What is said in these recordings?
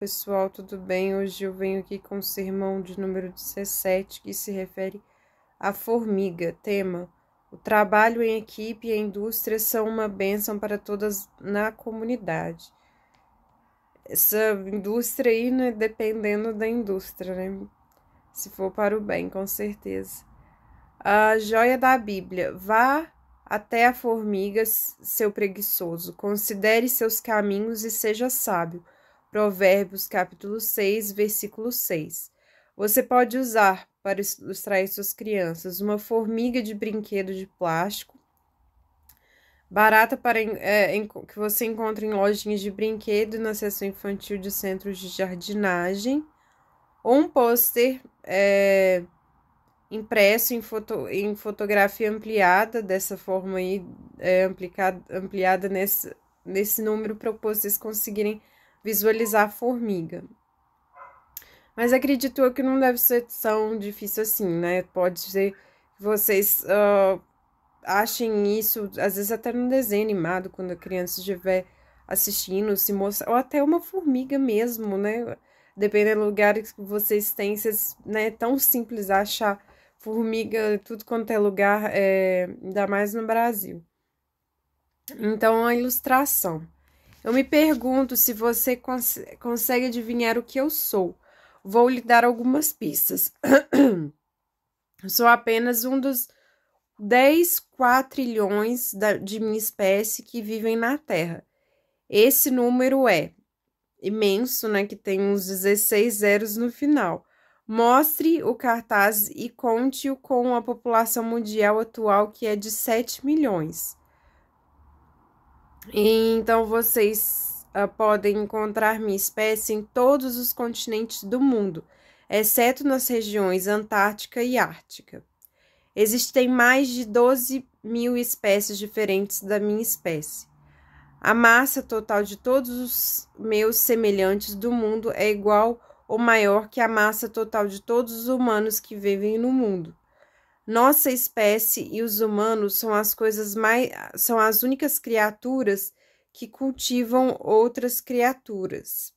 Pessoal, tudo bem? Hoje eu venho aqui com o sermão de número 17, que se refere à formiga. Tema: o trabalho em equipe e a indústria são uma bênção para todas na comunidade. Essa indústria aí, né, dependendo da indústria, né? Se for para o bem, com certeza. A joia da Bíblia: vá até a formiga, seu preguiçoso, considere seus caminhos e seja sábio. Provérbios, capítulo 6, versículo 6. Você pode usar para ilustrar suas crianças uma formiga de brinquedo de plástico, barata que você encontra em lojinhas de brinquedo e na seção infantil de centros de jardinagem, ou um pôster impresso em fotografia ampliada, dessa forma aí, ampliada nesse número para vocês conseguirem visualizar a formiga. Mas acredito eu que não deve ser tão difícil assim, né? Pode ser que vocês achem isso, às vezes até no desenho animado, quando a criança estiver assistindo, se mostra, ou até uma formiga mesmo, né? Dependendo do lugar que vocês têm, vocês, né, é tão simples achar formiga, tudo quanto é lugar, ainda mais no Brasil. Então, a ilustração. Eu me pergunto se você consegue adivinhar o que eu sou. Vou lhe dar algumas pistas. Eu sou apenas um dos 10 quatrilhões de minha espécie que vivem na Terra. Esse número é imenso, né? Que tem uns 16 zeros no final. Mostre o cartaz e conte-o com a população mundial atual, que é de 7 milhões. Então, vocês podem encontrar minha espécie em todos os continentes do mundo, exceto nas regiões Antártica e Ártica. Existem mais de 12 mil espécies diferentes da minha espécie. A massa total de todos os meus semelhantes do mundo é igual ou maior que a massa total de todos os humanos que vivem no mundo. Nossa espécie e os humanos são as únicas criaturas que cultivam outras criaturas.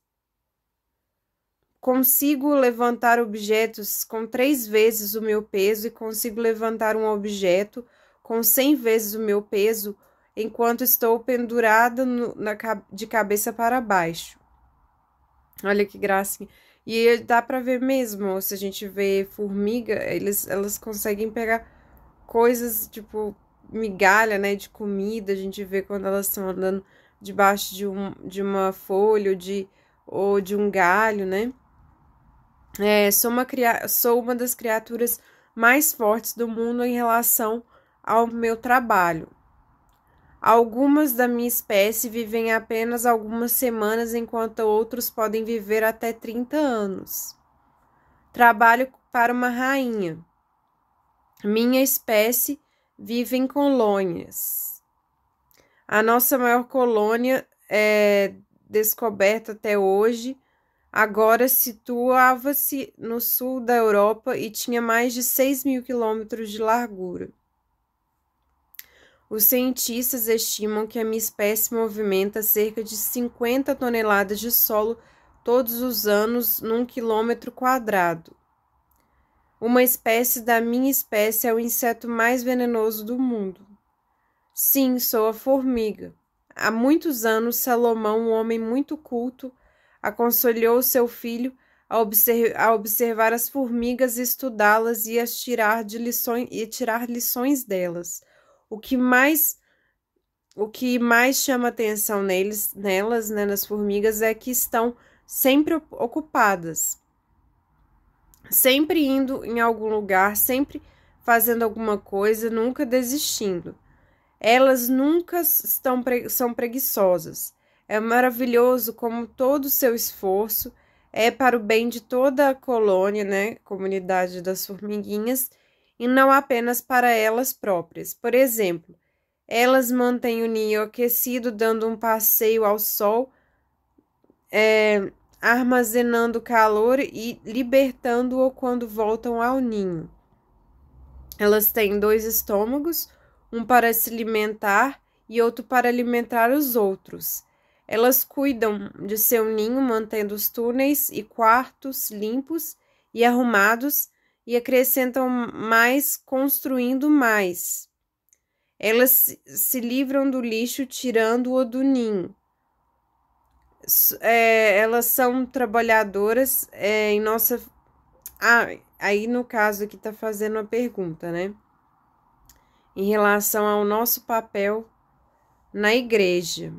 Consigo levantar objetos com 3 vezes o meu peso e consigo levantar um objeto com 100 vezes o meu peso enquanto estou pendurada de cabeça para baixo. Olha que gracinha. E dá para ver mesmo, se a gente vê formiga, elas conseguem pegar coisas, tipo, migalha, né, de comida. A gente vê quando elas estão andando debaixo de uma folha ou de um galho, né. Sou uma das criaturas mais fortes do mundo em relação ao meu trabalho. Algumas da minha espécie vivem apenas algumas semanas, enquanto outros podem viver até 30 anos. Trabalho para uma rainha. Minha espécie vive em colônias. A nossa maior colônia descoberta até hoje agora situava-se no sul da Europa e tinha mais de 6.000 quilômetros de largura. Os cientistas estimam que a minha espécie movimenta cerca de 50 toneladas de solo todos os anos num quilômetro quadrado. Uma espécie da minha espécie é o inseto mais venenoso do mundo. Sim, sou a formiga. Há muitos anos, Salomão, um homem muito culto, aconselhou seu filho a observar as formigas, estudá-las e tirar lições delas. O que mais chama atenção nelas, né, nas formigas, é que estão sempre ocupadas, sempre indo em algum lugar, sempre fazendo alguma coisa, nunca desistindo. Elas nunca são preguiçosas. É maravilhoso como todo o seu esforço é para o bem de toda a colônia, né, comunidade das formiguinhas, e não apenas para elas próprias. Por exemplo, elas mantêm o ninho aquecido, dando um passeio ao sol, armazenando calor e libertando-o quando voltam ao ninho. Elas têm 2 estômagos, um para se alimentar e outro para alimentar os outros. Elas cuidam de seu ninho, mantendo os túneis e quartos limpos e arrumados, e acrescentam mais construindo mais. Elas se livram do lixo, tirando-o do ninho. Elas são trabalhadoras em nossa... aí no caso aqui tá fazendo uma pergunta, né? Em relação ao nosso papel na igreja.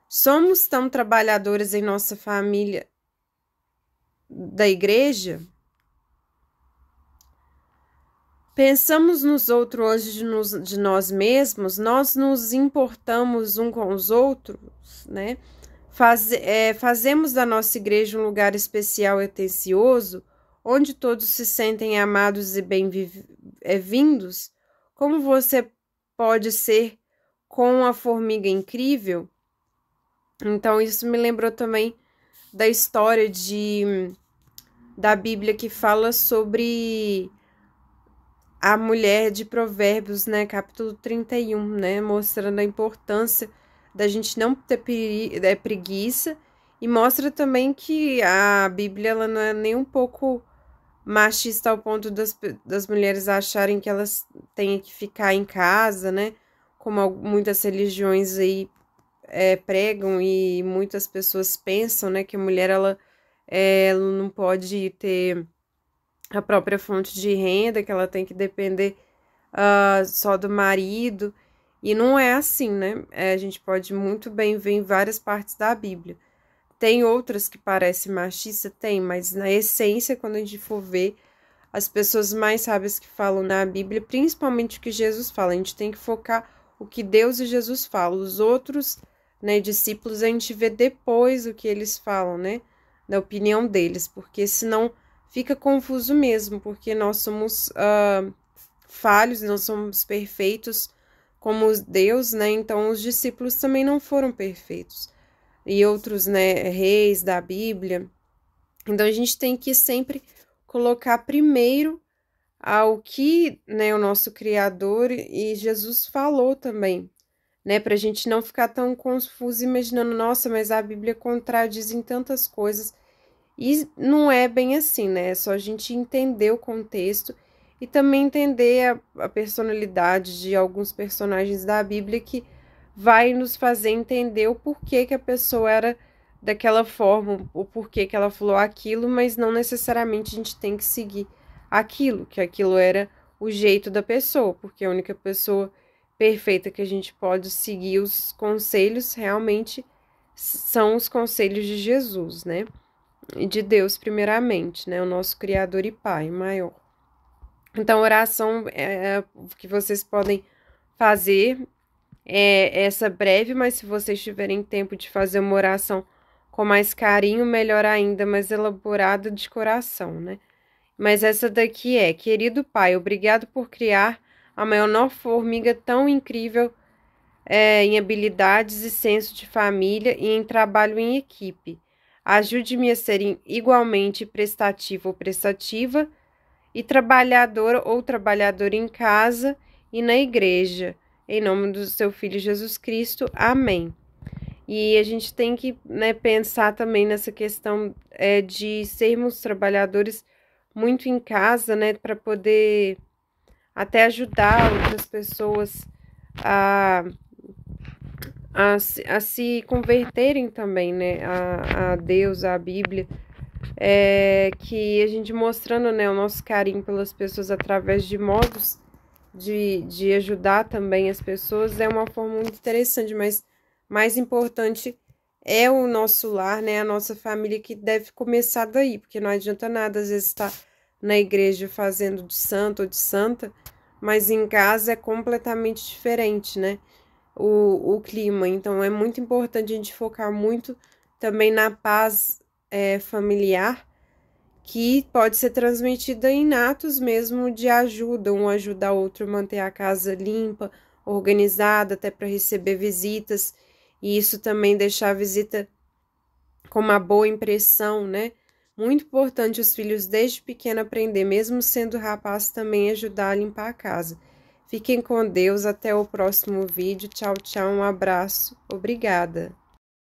Somos tão trabalhadoras em nossa família da igreja? Pensamos nos outros antes de nós mesmos? Nós nos importamos uns com os outros, né? Fazemos da nossa igreja um lugar especial e atencioso, onde todos se sentem amados e bem-vindos? Como você pode ser com a formiga incrível? Então, isso me lembrou também da história da Bíblia que fala sobre a mulher de Provérbios, né, capítulo 31, né, mostrando a importância da gente não ter preguiça, e mostra também que a Bíblia ela não é nem um pouco machista ao ponto das mulheres acharem que elas têm que ficar em casa, né, como muitas religiões aí pregam e muitas pessoas pensam, né, que a mulher ela não pode ter a própria fonte de renda, que ela tem que depender só do marido, e não é assim, né? A gente pode muito bem ver em várias partes da Bíblia. Tem outras que parecem machista, tem, mas na essência, quando a gente for ver, as pessoas mais sábias que falam na Bíblia, principalmente o que Jesus fala, a gente tem que focar o que Deus e Jesus falam. Os outros, né, discípulos, a gente vê depois o que eles falam, né, da opinião deles, porque senão fica confuso mesmo, porque nós somos falhos, não somos perfeitos como Deus, né, então os discípulos também não foram perfeitos, e outros, né, reis da Bíblia. Então a gente tem que sempre colocar primeiro ao que, né, o nosso Criador e Jesus falou também, né, para a gente não ficar tão confuso imaginando, nossa, mas a Bíblia contradiz em tantas coisas, e não é bem assim, né, é só a gente entender o contexto e também entender a personalidade de alguns personagens da Bíblia que vai nos fazer entender o porquê que a pessoa era daquela forma, o porquê que ela falou aquilo, mas não necessariamente a gente tem que seguir aquilo, que aquilo era o jeito da pessoa, porque a única pessoa perfeita que a gente pode seguir os conselhos realmente são os conselhos de Jesus, né? E de Deus primeiramente, né? O nosso Criador e Pai maior. Então, oração que vocês podem fazer essa breve, mas se vocês tiverem tempo de fazer uma oração com mais carinho, melhor ainda, mais elaborada de coração, né? Mas essa daqui querido Pai, obrigado por criar a maior formiga tão incrível em habilidades e senso de família e em trabalho em equipe. Ajude-me a ser igualmente prestativa ou prestativa e trabalhadora ou trabalhadora em casa e na igreja. Em nome do seu Filho Jesus Cristo. Amém. E a gente tem que, né, pensar também nessa questão de sermos trabalhadores muito em casa, né, para poder até ajudar outras pessoas a se converterem também, né, a Deus, a Bíblia, que a gente mostrando, né, o nosso carinho pelas pessoas através de modos de ajudar também as pessoas é uma forma muito interessante, mas mais importante é o nosso lar, né, a nossa família, que deve começar daí, porque não adianta nada às vezes estar na igreja fazendo de santo ou de santa, mas em casa é completamente diferente, né, o clima. Então é muito importante a gente focar muito também na paz familiar, que pode ser transmitida em atos mesmo de ajuda, um ajudar o outro a manter a casa limpa, organizada, até para receber visitas, e isso também deixar a visita com uma boa impressão, né? Muito importante os filhos desde pequeno aprender, mesmo sendo rapaz, também ajudar a limpar a casa. Fiquem com Deus, até o próximo vídeo. Tchau, tchau, um abraço. Obrigada.